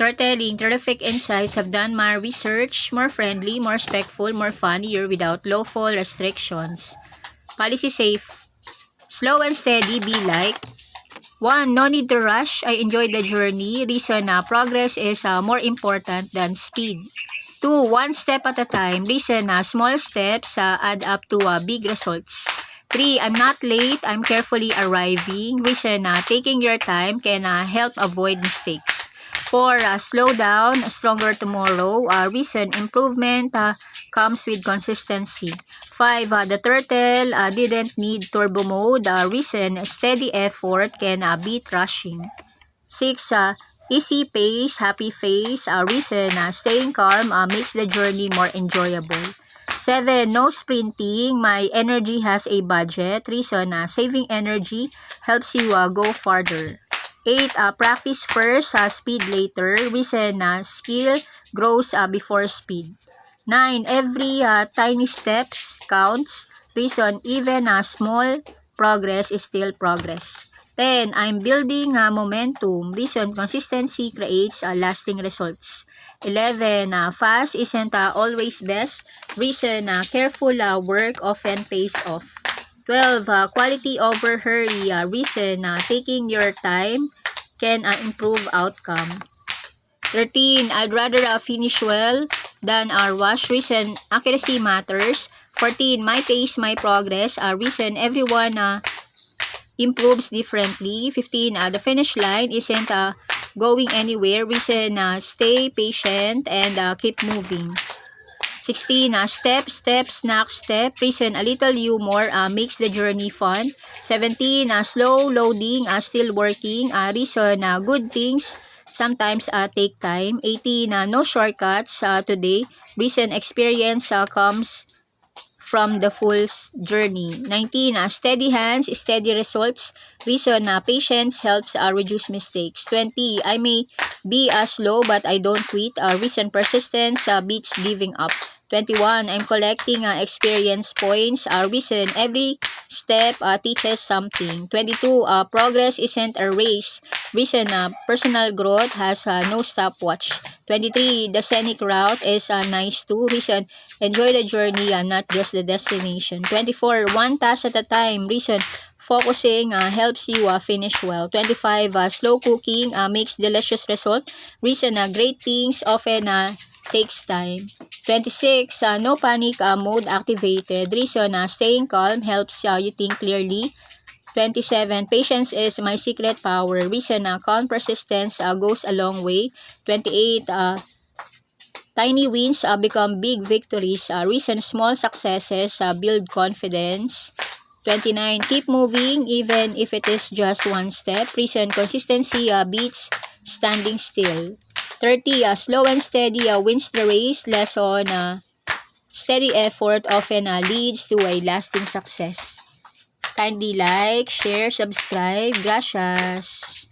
Storytelling, terrific insights have done my research. More friendly, more respectful, more funnier without lawful restrictions. Policy safe. Slow and steady, be like. 1. No need to rush. I enjoy the journey. Reason na progress is more important than speed. 2. One step at a time. Reason na small steps add up to big results. 3. I'm not late. I'm carefully arriving. Reason na taking your time can help avoid mistakes. 4. Slow down. Stronger tomorrow. Reason improvement comes with consistency. 5. The turtle didn't need turbo mode. Reason steady effort can beat rushing. 6. Easy pace, happy face. Reason staying calm makes the journey more enjoyable. 7. No sprinting. My energy has a budget. Reason saving energy helps you go farther. 8. Practice first, speed later. Reason skill grows before speed. 9. Every tiny step counts. Reason even small progress is still progress. 10. I'm building momentum. Reason consistency creates lasting results. 11. Fast isn't always best. Reason careful work often pays off. 12. Quality over hurry. Reason taking your time can improve outcome. 13. I'd rather finish well than rush. Reason accuracy matters. 14. My pace, my progress. Reason everyone improves differently. 15. The finish line isn't going anywhere. Reason stay patient and keep moving. 16. Step, snack, step. Reason a little humor makes the journey fun. 17. Slow loading, still working. Reason good things sometimes take time. 18. No shortcuts today. Reason experience comes from the full journey. 19. Steady hands, steady results. Reason patience helps reduce mistakes. 20. I may be slow but I don't quit. Reason persistence beats giving up. 21. I'm collecting experience points. Reason every step teaches something. 22. Progress isn't a race. Reason personal growth has no stopwatch. 23. The scenic route is nice too. Reason enjoy the journey, not just the destination. 24. One task at a time. Reason focusing helps you finish well. 25. Slow cooking makes delicious result. Reason great things often takes time. 26. No panic mode activated. Reason staying calm helps you think clearly. 27. Patience is my secret power. Reason calm persistence goes a long way. 28. Tiny wins become big victories. Reason small successes build confidence. 29. Keep moving even if it is just one step. Reason consistency beats standing still. 30. Slow and steady wins the race. Lesson, steady effort often leads to a lasting success. Kindly like, share, subscribe. Gracias.